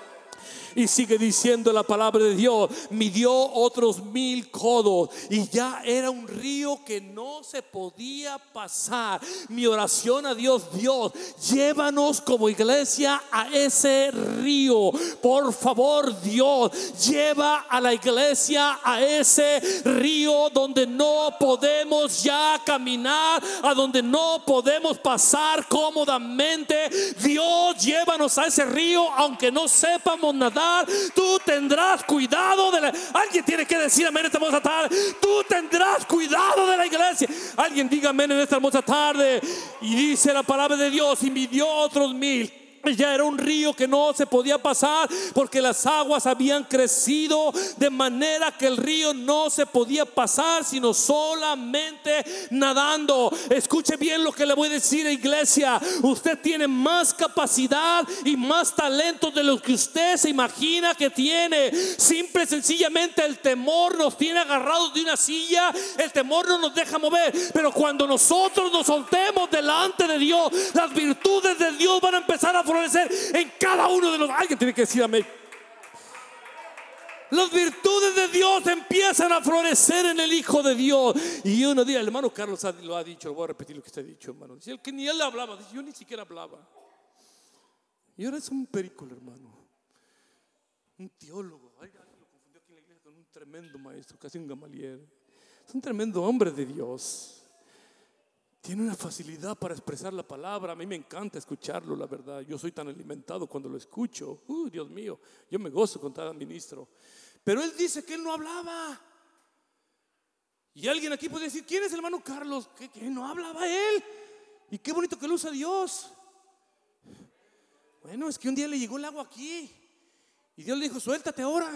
Y sigue diciendo la palabra de Dios, midió otros 1000 codos y ya era un río que no se podía pasar. Mi oración a Dios, Dios, llévanos como iglesia a ese río. Por favor, Dios, lleva a la iglesia a ese río donde no podemos ya caminar, a donde no podemos pasar cómodamente. Dios, llévanos a ese río, aunque no sepamos nadar. Tú tendrás cuidado de la... Alguien tiene que decir amén esta hermosa tarde. Tú tendrás cuidado de la iglesia. Alguien diga amén en esta hermosa tarde. Y dice la palabra de Dios, y midió otros 1000. Ya era un río que no se podía pasar, porque las aguas habían crecido de manera que el río no se podía pasar, sino solamente nadando. Escuche bien lo que le voy a decir, iglesia. Usted tiene más capacidad y más talento de lo que usted se imagina que tiene. Simple y sencillamente el temor nos tiene agarrados de una silla. El temor no nos deja mover. Pero cuando nosotros nos soltemos delante de Dios, las virtudes de Dios van a empezar a florecer en cada uno de los... Alguien tiene que decir amén. Las virtudes de Dios empiezan a florecer en el Hijo de Dios. Y uno dice, el hermano Carlos lo ha dicho, voy a repetir lo que usted ha dicho, hermano. Dice, el que ni él hablaba, dice, yo ni siquiera hablaba. Y ahora es un perico, hermano, un teólogo. Alguien lo confundió aquí en la iglesia con un tremendo maestro, casi un Gamaliel. Es un tremendo hombre de Dios. Tiene una facilidad para expresar la palabra. A mí me encanta escucharlo, la verdad. Yo soy tan alimentado cuando lo escucho. Dios mío, yo me gozo con cada ministro. Pero él dice que él no hablaba. Y alguien aquí puede decir, ¿quién es el hermano Carlos? ¿Que no hablaba él? Y qué bonito que lo usa Dios. Bueno, es que un día le llegó el agua aquí y Dios le dijo, suéltate ahora.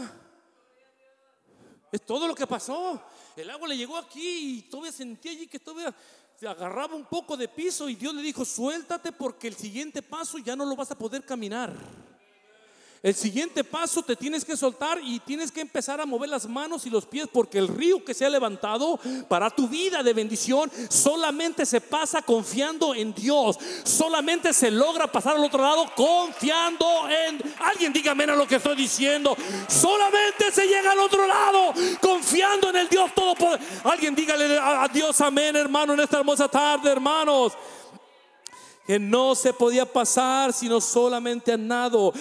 Es todo lo que pasó. El agua le llegó aquí y todavía sentía allí que todavía se agarraba un poco de piso, y Dios le dijo, suéltate, porque el siguiente paso ya no lo vas a poder caminar. El siguiente paso te tienes que soltar y tienes que empezar a mover las manos y los pies, porque el río que se ha levantado para tu vida de bendición solamente se pasa confiando en Dios. Solamente se logra pasar al otro lado confiando en... Alguien dígame a lo que estoy diciendo. Solamente se llega al otro lado confiando en el Dios Todopoderoso. Alguien dígale a Dios amén, hermano, en esta hermosa tarde, hermanos. Que no se podía pasar sino solamente a nado.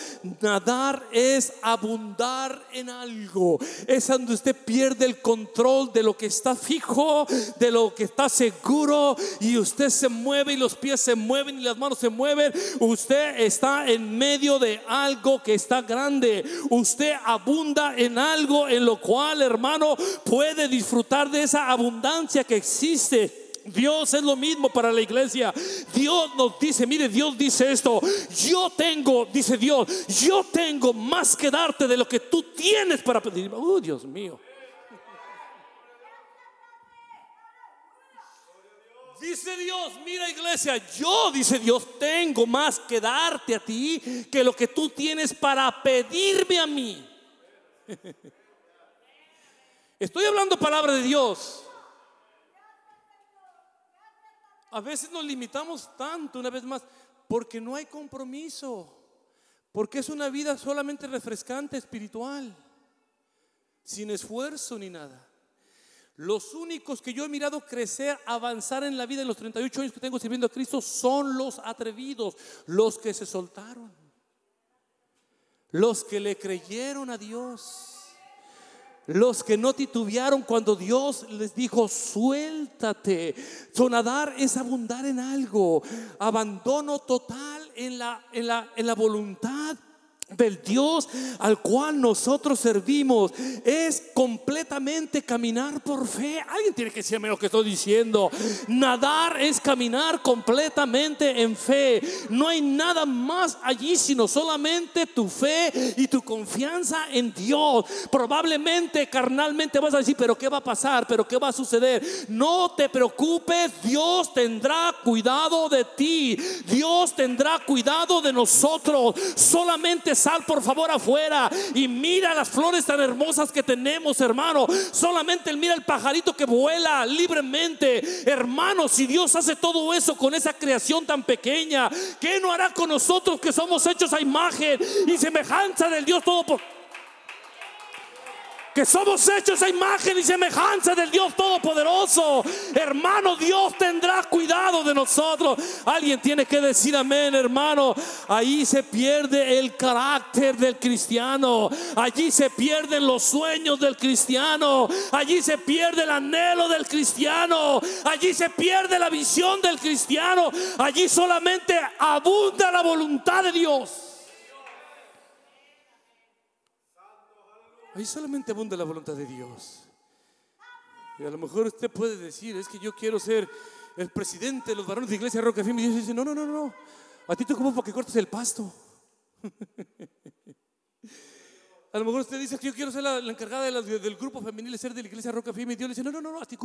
Nadar es abundar en algo. Es donde usted pierde el control de lo que está fijo, de lo que está seguro, y usted se mueve y los pies se mueven y las manos se mueven. Usted está en medio de algo que está grande. Usted abunda en algo en lo cual, hermano, puede disfrutar de esa abundancia que existe. Dios es lo mismo para la iglesia. Dios nos dice, mire, Dios dice esto: yo tengo, dice Dios, yo tengo más que darte de lo que tú tienes para pedir. Dios mío. Dice Dios, mira, iglesia, yo, dice Dios, tengo más que darte a ti que lo que tú tienes para pedirme a mí. Estoy hablando palabra de Dios. A veces nos limitamos tanto, una vez más, porque no hay compromiso, porque es una vida solamente refrescante, espiritual, sin esfuerzo ni nada. Los únicos que yo he mirado crecer, avanzar en la vida en los 38 años que tengo sirviendo a Cristo son los atrevidos, los que se soltaron, los que le creyeron a Dios, los que no titubearon cuando Dios les dijo: suéltate. Sonadar es abundar en algo, abandono total en la voluntad del Dios al cual nosotros servimos. Es completamente caminar por fe. Alguien tiene que decirme lo que estoy diciendo. Nadar es caminar completamente en fe. No hay nada más allí sino solamente tu fe y tu confianza en Dios. Probablemente carnalmente vas a decir: pero ¿qué va a pasar? ¿Pero qué va a suceder? No te preocupes, Dios tendrá cuidado de ti. Dios tendrá cuidado de nosotros. Solamente sal por favor afuera y mira las flores tan hermosas que tenemos, hermano. Solamente mira el pajarito que vuela libremente. Hermano, si Dios hace todo eso con esa creación tan pequeña, ¿qué no hará con nosotros que somos hechos a imagen y semejanza del Dios Todopoderoso? Que somos hechos a imagen y semejanza del Dios Todopoderoso. Hermano, Dios tendrá cuidado de nosotros. Alguien tiene que decir amén, hermano. Ahí se pierde el carácter del cristiano. Allí se pierden los sueños del cristiano. Allí se pierde el anhelo del cristiano. Allí se pierde la visión del cristiano. Allí solamente abunda la voluntad de Dios. Ahí solamente abunda la voluntad de Dios. Y a lo mejor usted puede decir: es que yo quiero ser el presidente de los varones de Iglesia Roca Firme. Y Dios dice: no. A ti te ocupo para que cortes el pasto. A lo mejor usted dice que yo quiero ser la encargada del grupo femenil, ser de la Iglesia Roca Firme. Y Dios le dice: no, a ti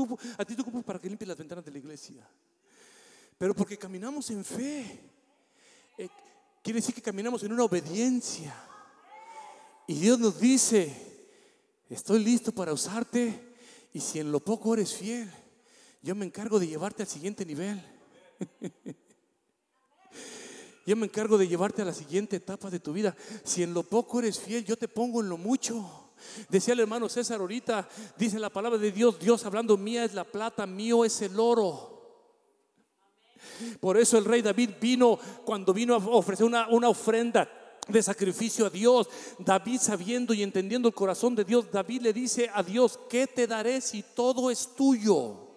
te ocupo para que limpies las ventanas de la iglesia. Pero porque caminamos en fe, quiere decir que caminamos en una obediencia. Y Dios nos dice: estoy listo para usarte, y si en lo poco eres fiel, yo me encargo de llevarte al siguiente nivel. Yo me encargo de llevarte a la siguiente etapa de tu vida. Si en lo poco eres fiel, yo te pongo en lo mucho. Decía el hermano César ahorita, dice la palabra de Dios, Dios hablando: mía es la plata, mío es el oro. Por eso el rey David vino, cuando vino a ofrecer una ofrenda de sacrificio a Dios, David, sabiendo y entendiendo el corazón de Dios, David le dice a Dios: ¿qué te daré si todo es tuyo?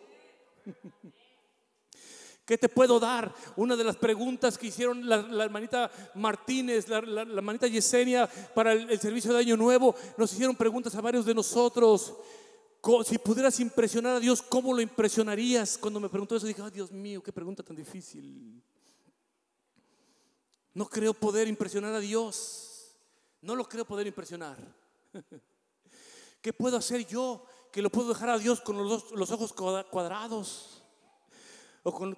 ¿Qué te puedo dar? Una de las preguntas que hicieron la hermanita Martínez, la hermanita Yesenia, para el servicio de Año Nuevo, nos hicieron preguntas a varios de nosotros. Si pudieras impresionar a Dios, ¿cómo lo impresionarías? Cuando me preguntó eso, dije: Dios mío, qué pregunta tan difícil. No creo poder impresionar a Dios. No lo creo poder impresionar. ¿Qué puedo hacer yo que lo puedo dejar a Dios con los ojos cuadrados? O como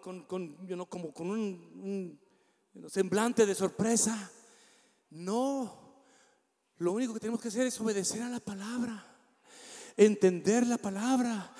con un semblante de sorpresa. No. Lo único que tenemos que hacer es obedecer a la palabra, entender la palabra,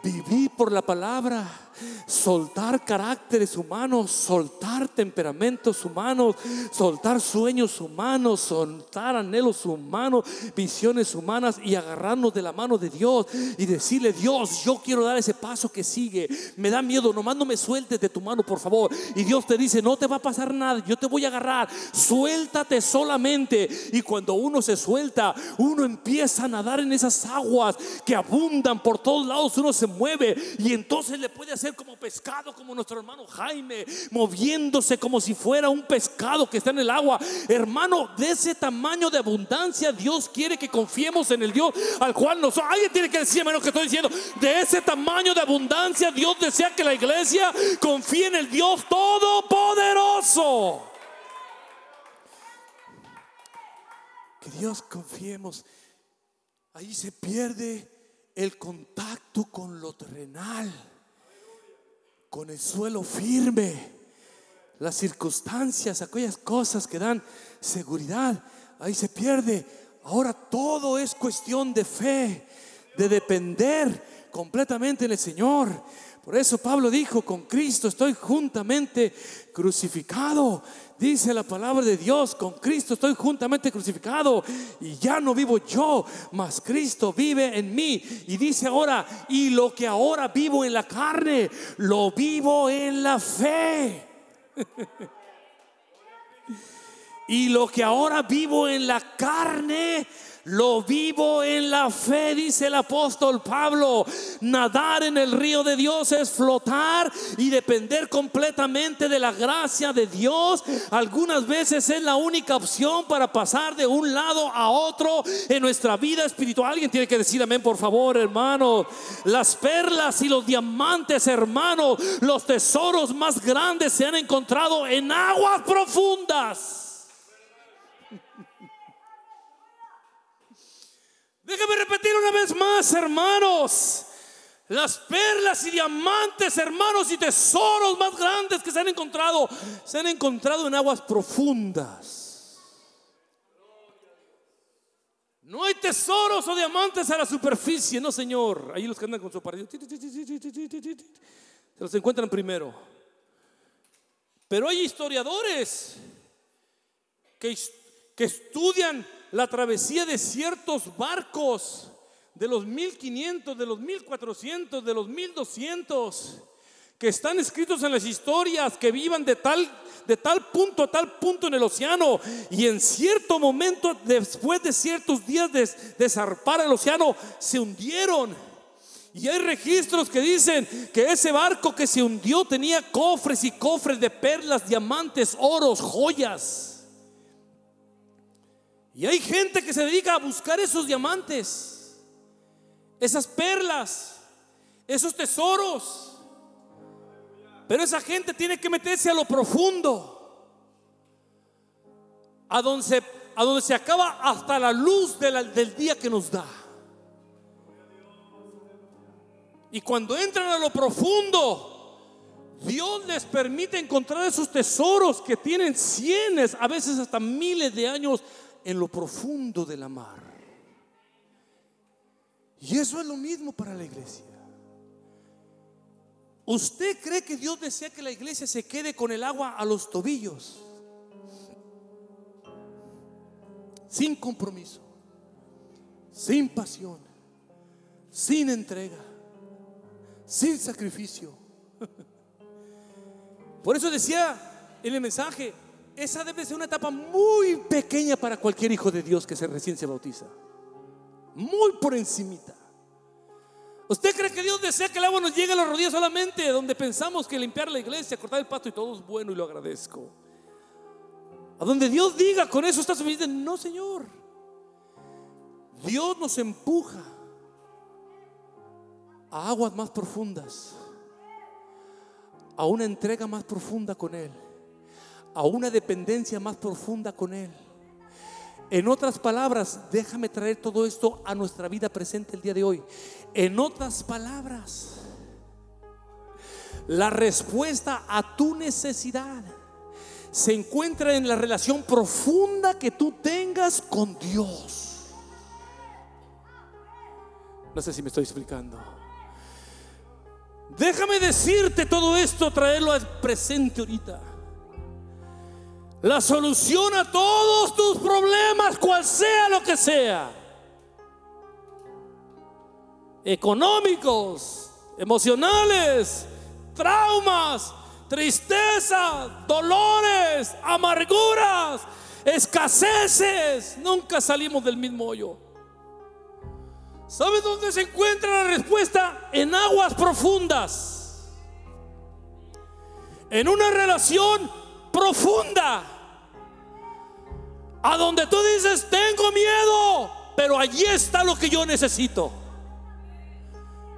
vivir por la palabra, soltar caracteres humanos, soltar temperamentos humanos, soltar sueños humanos, soltar anhelos humanos, visiones humanas, y agarrarnos de la mano de Dios y decirle: Dios, yo quiero dar ese paso que sigue. Me da miedo, nomás no me sueltes de tu mano, por favor. Y Dios te dice: no te va a pasar nada, yo te voy a agarrar, suéltate solamente. Y cuando uno se suelta, uno empieza a nadar en esas aguas que abundan por todos lados. Uno se mueve y entonces le puede hacer como pescado, como nuestro hermano Jaime, moviéndose como si fuera un pescado que está en el agua. Hermano, de ese tamaño de abundancia Dios quiere que confiemos en el Dios al cual nosotros. Alguien tiene que decirme lo que estoy diciendo. De ese tamaño de abundancia Dios desea que la iglesia confíe en el Dios Todopoderoso. Que Dios confiemos. Ahí se pierde el contacto con lo terrenal, con el suelo firme, las circunstancias, aquellas cosas que dan seguridad. Ahí se pierde. Ahora todo es cuestión de fe, de depender completamente en el Señor. Por eso Pablo dijo: con Cristo estoy juntamente crucificado. Dice la palabra de Dios: con Cristo estoy juntamente crucificado, y ya no vivo yo, mas Cristo vive en mí. Y dice ahora: y lo que ahora vivo en la carne, lo vivo en la fe. Y lo que ahora vivo en la carne, lo vivo en la fe, dice el apóstol Pablo. Nadar en el río de Dios es flotar y depender completamente de la gracia de Dios. Algunas veces es la única opción para pasar de un lado a otro en nuestra vida espiritual. Alguien tiene que decir amén, por favor, hermanos. Las perlas y los diamantes, hermanos, los tesoros más grandes se han encontrado en aguas profundas. Déjame repetir una vez más, hermanos. Las perlas y diamantes, hermanos, y tesoros más grandes que se han encontrado en aguas profundas. No hay tesoros o diamantes a la superficie, no, señor. Ahí los que andan con su aparillo se los encuentran primero. Pero hay historiadores que estudian la travesía de ciertos barcos de los 1500, de los 1400, de los 1200, que están escritos en las historias, que vivan de tal punto a tal punto en el océano, y en cierto momento, después de ciertos días de zarpar el océano, se hundieron. Y hay registros que dicen que ese barco que se hundió tenía cofres y cofres de perlas, diamantes, oros, joyas. Y hay gente que se dedica a buscar esos diamantes, esas perlas, esos tesoros. Pero esa gente tiene que meterse a lo profundo, a donde se acaba hasta la luz del día que nos da. Y cuando entran a lo profundo, Dios les permite encontrar esos tesoros que tienen cienes, a veces hasta miles de años en lo profundo de la mar. Y eso es lo mismo para la iglesia. ¿Usted cree que Dios desea que la iglesia se quede con el agua a los tobillos, sin compromiso, sin pasión, sin entrega, sin sacrificio? Por eso decía en el mensaje: esa debe ser una etapa muy pequeña para cualquier hijo de Dios que recién se bautiza. Muy por encimita. ¿Usted cree que Dios desea que el agua nos llegue a las rodillas solamente, donde pensamos que limpiar la iglesia, cortar el pasto y todo es bueno y lo agradezco? A donde Dios diga: con eso está suficiente. No, Señor. Dios nos empuja a aguas más profundas, a una entrega más profunda con Él, a una dependencia más profunda con Él. En otras palabras, déjame traer todo esto a nuestra vida presente el día de hoy. En otras palabras, la respuesta a tu necesidad se encuentra en la relación profunda que tú tengas con Dios. No sé si me estoy explicando. Déjame decirte todo esto, traerlo al presente ahorita. La solución a todos tus problemas, cual sea lo que sea, económicos, emocionales, traumas, tristeza, dolores, amarguras, escaseces, nunca salimos del mismo hoyo. ¿Sabes dónde se encuentra la respuesta? En aguas profundas, en una relación profunda, a donde tú dices: tengo miedo, pero allí está lo que yo necesito.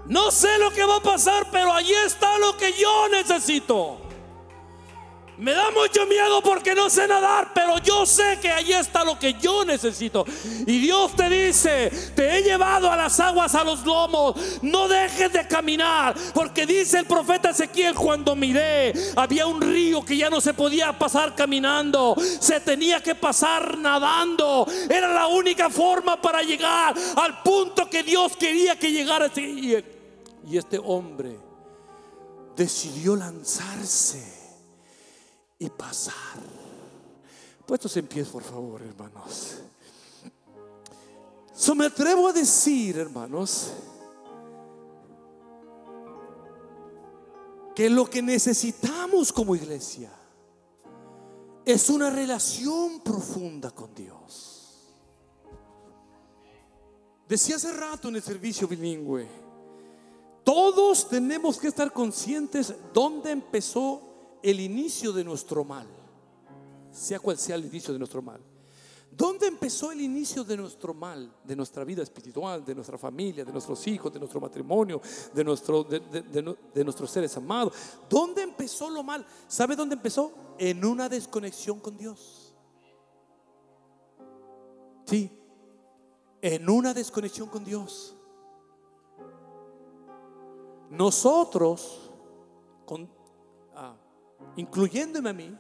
No sé lo que va a pasar, pero allí está lo que yo necesito. Me da mucho miedo porque no sé nadar, pero yo sé que allí está lo que yo necesito. Y Dios te dice: te he llevado a las aguas a los lomos, no dejes de caminar. Porque dice el profeta Ezequiel: cuando miré, había un río que ya no se podía pasar caminando, se tenía que pasar nadando. Era la única forma para llegar al punto que Dios quería que llegara. Y este hombre decidió lanzarse y pasar. Puestos en pie, por favor, hermanos. Me atrevo a decir, hermanos, que lo que necesitamos como iglesia es una relación profunda con Dios. Decía hace rato en el servicio bilingüe, todos tenemos que estar conscientes dónde empezó el inicio de nuestro mal, sea cual sea el inicio de nuestro mal. ¿Dónde empezó el inicio de nuestro mal? De nuestra vida espiritual, de nuestra familia, de nuestros hijos, de nuestro matrimonio, de nuestros seres amados. ¿Dónde empezó lo mal? ¿Sabe dónde empezó? En una desconexión con Dios. Sí, en una desconexión con Dios. Nosotros, incluyéndome a mí,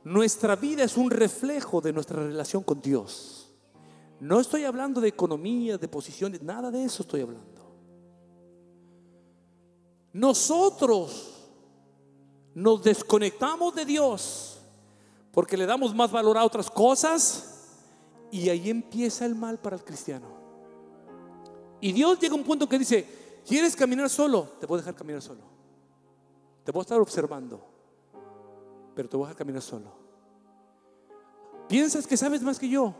nuestra vida es un reflejo de nuestra relación con Dios. No estoy hablando de economía, de posiciones, nada de eso estoy hablando. Nosotros nos desconectamos de Dios porque le damos más valor a otras cosas, y ahí empieza el mal para el cristiano. Y Dios llega a un punto que dice: ¿quieres caminar solo? Te voy a dejar caminar solo. Te voy a estar observando, pero te voy a dejar caminar solo. ¿Piensas que sabes más que yo?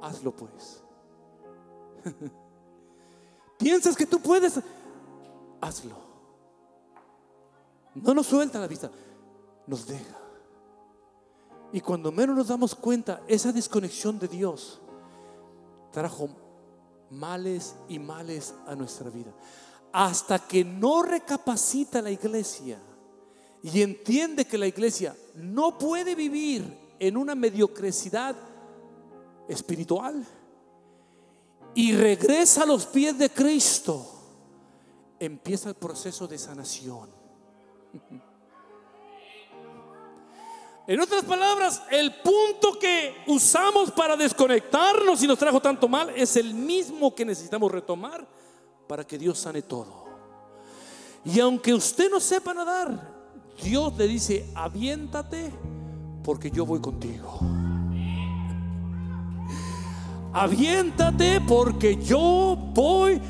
Hazlo pues. ¿Piensas que tú puedes? Hazlo. No nos suelta la vista, nos deja. Y cuando menos nos damos cuenta, esa desconexión de Dios trajo males y males a nuestra vida. Hasta que no recapacita la iglesia y entiende que la iglesia no puede vivir en una mediocridad espiritual y regresa a los pies de Cristo, empieza el proceso de sanación. En otras palabras, el punto que usamos para desconectarnos y nos trajo tanto mal es el mismo que necesitamos retomar para que Dios sane todo. Y aunque usted no sepa nadar, Dios le dice: aviéntate porque yo voy contigo. Aviéntate porque yo voy.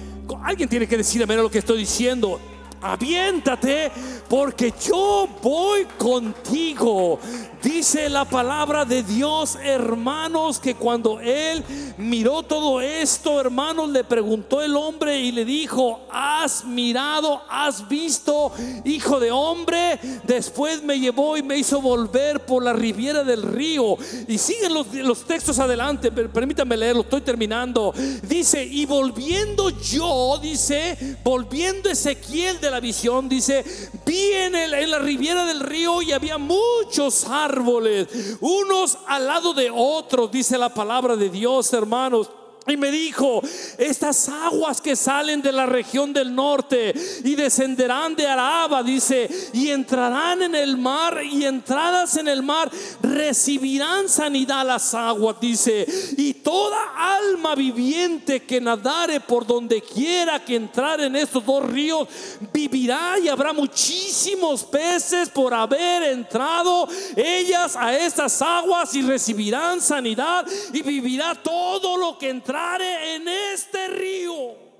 Alguien tiene que decir amén a lo que estoy diciendo. Aviéntate porque yo voy contigo. Dice la palabra de Dios, hermanos, que cuando él miró todo esto, hermanos, le preguntó el hombre y le dijo: ¿has mirado, has visto, hijo de hombre? Después me llevó y me hizo volver por la riviera del río. Y siguen los textos adelante, pero permítanme leerlo, estoy terminando. Dice: y volviendo yo, dice, volviendo Ezequiel de la visión, dice, vi en la riviera del río y había muchos árboles, unos al lado de otros, dice la palabra de Dios, hermanos. Y me dijo: estas aguas que salen de la región del norte y descenderán de Araba, dice, y entrarán en el mar, y entradas en el mar recibirán sanidad las aguas, dice, y toda alma viviente que nadare por donde quiera que entrar en estos dos ríos vivirá, y habrá muchísimos peces por haber entrado ellas a estas aguas, y recibirán sanidad, y vivirá todo lo que entrare en este río.